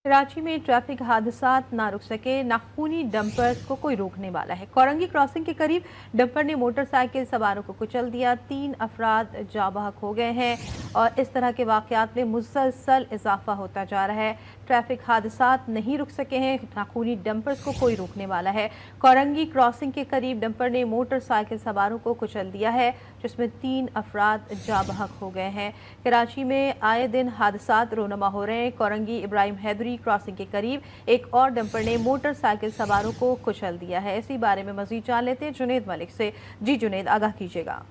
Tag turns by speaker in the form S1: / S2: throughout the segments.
S1: कराची में ट्रैफिक हादसात ना रुक सके, नाखूनी डंपर को कोई रोकने वाला है। कोरंगी क्रॉसिंग के करीब डंपर ने मोटरसाइकिल सवारों को कुचल दिया, 3 अफराद जाँ बहक हो गए हैं और इस तरह के वाक़यात में मुसलसल इजाफा होता जा रहा है। ट्रैफिक हादसात नहीं रुक सके हैं, नाखूनी डंपर्स को कोई रोकने वाला है। कोरंगी क्रॉसिंग के करीब डंपर ने मोटरसाइकिल सवारों को कुचल दिया है, जिसमें 3 अफराद जाँ बहक हो गए हैं। कराची में आए दिन हादसात रोनमा हो रहे हैं। कोरंगी इब्राहिम हैदरी क्रॉसिंग के करीब एक और डंपर ने मोटरसाइकिल सवारों को कुचल दिया है। इसी बारे में मजीद जान लेते हैं जुनेद मलिक से। जी जुनेद, आगाह कीजिएगा।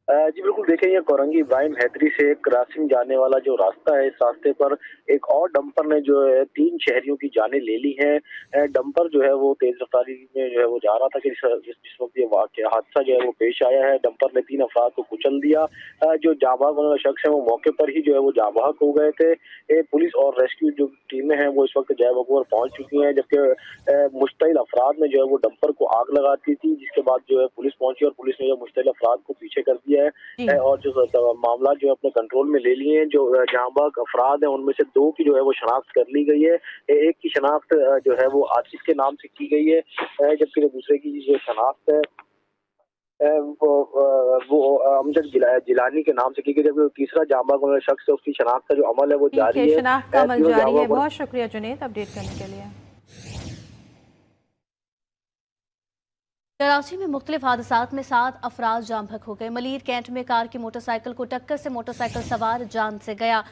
S2: जी बिल्कुल, देखें ये कोरंगी इब्राहिम हैदरी से क्रॉसिंग जाने वाला जो रास्ता है, इस रास्ते पर एक और डंपर ने जो है 3 शहरियों की जानें ले ली हैं। डंपर जो है वो तेज रफ्तारी में जो है वो जा रहा था कि जिस वक्त ये वाकया हादसा जो है वो पेश आया है। डंपर ने 3 अफराद को कुचल दिया। जो जाँ बहक वाला शख्स है वो मौके पर ही जो है वो जाँ बहक हो गए थे। पुलिस और रेस्क्यू जो टीमें हैं वो इस वक्त जय बगवार पहुंच चुकी हैं, जबकि मुश्तइल अफराद ने जो है वो डंपर को आग लगा दी थी, जिसके बाद जो है पुलिस पहुंची और पुलिस ने जो मुश्तइल अफराद को पीछे कर दिया है और जो मामला जो है अपने कंट्रोल में ले लिए हैं। जो जाँ बहक अफराद हैं उनमें से 2 की जो है वो शनाख्त कर ली गई है। एक की शनाख्त जो है वो आतिफ के नाम से की गई है, जबकि दूसरे की जो शनाख्त है वो अमजद जिलानी के नाम से की गई, जबकि तीसरा जाँ बहक वाला शख्स है उसकी शनाख्त का जो अमल है वो जारी है।
S1: शनाख्त का अमल जारी है। बहुत शुक्रिया जुनेद अपडेट करने के लिए।
S3: कराची में मुख्तलिफ हादसात में 7 अफराद जाम बहक हो गए। मलीर कैंट में कार की मोटरसाइकिल को टक्कर से मोटरसाइकिल सवार जान से गया।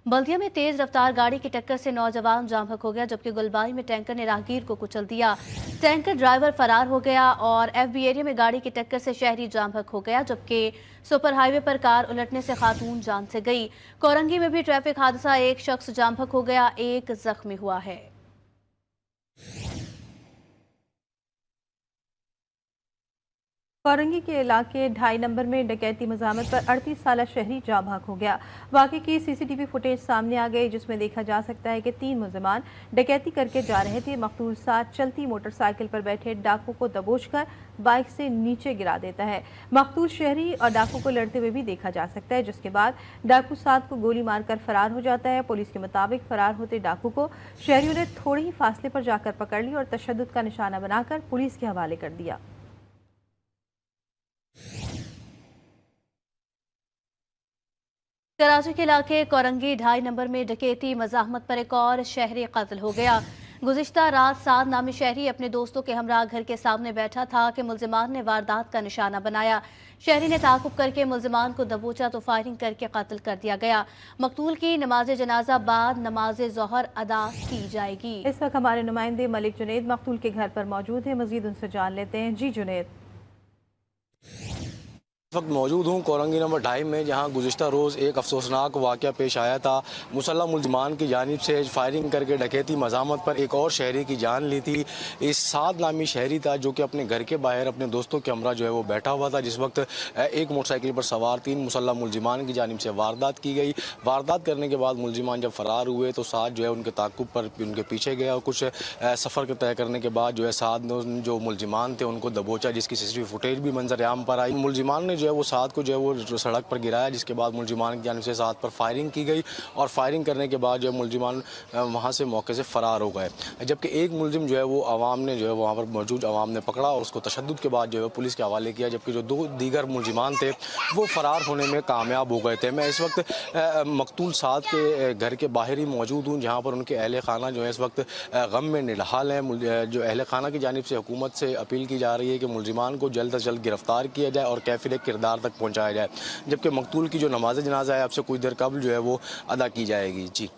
S3: बल्दिया में तेज रफ्तार गाड़ी की टक्कर से नौजवान जाम बहक हो गया, जबकि गुलबारी में टैंकर ने राहगीर को कुचल दिया। टैंकर ड्राइवर फरार हो गया और FB एरिया में गाड़ी की टक्कर से शहरी जाम बहक हो गया, जबकि सुपर हाईवे पर कार उलटने से खातून जान से गई। कोरंगी में भी ट्रैफिक हादसा, एक शख्स जाम बहक हो गया, एक जख्मी हुआ है।
S1: कोरंगी के इलाके 2.5 नंबर में डकैती मज़ामत पर 38 साला शहरी जाँ बहक हो गया। वाक़े की CCTV फुटेज सामने आ गई, जिसमें देखा जा सकता है कि 3 मुलज़मान डकैती करके जा रहे थे। मकतूल साथ चलती मोटरसाइकिल पर बैठे डाकू को दबोचकर बाइक से नीचे गिरा देता है। मकतूल शहरी और डाकू को लड़ते हुए भी देखा जा सकता है, जिसके बाद डाकू साथ को गोली मारकर फरार हो जाता है। पुलिस के मुताबिक फरार होते डाकू को शहरियों ने थोड़े ही फासले पर जाकर पकड़ ली और तशद्दुद का निशाना बनाकर पुलिस के हवाले कर दिया।
S3: कराची के इलाके कोरंगी 2.5 नंबर में डकैती मज़ाहमत पर एक और शहरी कत्ल हो गया। गुज़िश्ता रात साद नामी शहरी अपने दोस्तों के हमरा घर के सामने बैठा था कि मुल्जिमान ने वारदात का निशाना बनाया। शहरी ने ताक़ुब करके मुल्जिमान को दबोचा तो फायरिंग करके कत्ल कर दिया गया। मकतूल की नमाज जनाजा बाद नमाज ज़ोहर अदा की जाएगी।
S1: इस वक्त हमारे नुमाइंदे मलिक जुनेद मकतूल के घर पर मौजूद हैं, मजीद उनसे जान लेते हैं। जी जुनेद।
S4: इस वक्त मौजूद हूँ कोरंगी नंबर 2.5 में, जहाँ गुज़िश्ता रोज़ एक अफसोसनाक वाक़या पेश आया था। मुसल्लह मुल्ज़िमान की जानिब से फायरिंग करके डकैती मज़ामत पर एक और शहरी की जान ली थी। इस साद नामी शहरी था जो कि अपने घर के बाहर अपने दोस्तों के हमरा जो है वो बैठा हुआ था, जिस वक्त एक मोटरसाइकिल पर सवार 3 मुसल्लह मुल्ज़िमान की जानिब से वारदात की गई। वारदात करने के बाद मुल्ज़िमान जब फरार हुए तो साद जो है उनके ताक़ुब पर उनके पीछे गया और कुछ सफ़र तय करने के बाद जो है साद जो मुल्ज़िमान थे उनको दबोचा, जिसकी CCTV फुटेज भी मंजर आम पर आई। मुल्ज़िमान ने जो है वो साद को जो है वो सड़क पर गिराया, जिसके बाद मुल्ज़िमान की जानिब से साद पर फायरिंग की गई और फायरिंग करने के बाद जो है मुल्ज़िमान वहाँ से मौके से फ़रार हो गए, जबकि एक मुल्ज़िम जो है वो अवाम ने जो है वहाँ पर मौजूद अवाम ने पकड़ा और उसको तशद्दुद के बाद जो है पुलिस के हवाले किया, जबकि जो 2 दीगर मुल्ज़िमान थे वो फ़रार होने में कामयाब हो गए थे। मैं इस वक्त मकतूल साद के घर के बाहर ही मौजूद हूँ, जहाँ पर उनके अहल खाना जो है इस वक्त गम में निढाल हैं। जो अहल खाना की जानिब से हुकूमत से अपील की जा रही है कि मुल्ज़िमान को जल्द से जल्द गिरफ्तार किया जाए और कैफिल किरदार तक पहुँचाया जाए, जबकि मकतूल की जो नमाज जनाजा है अब से कुछ देर कबल जो है वो अदा की जाएगी। जी।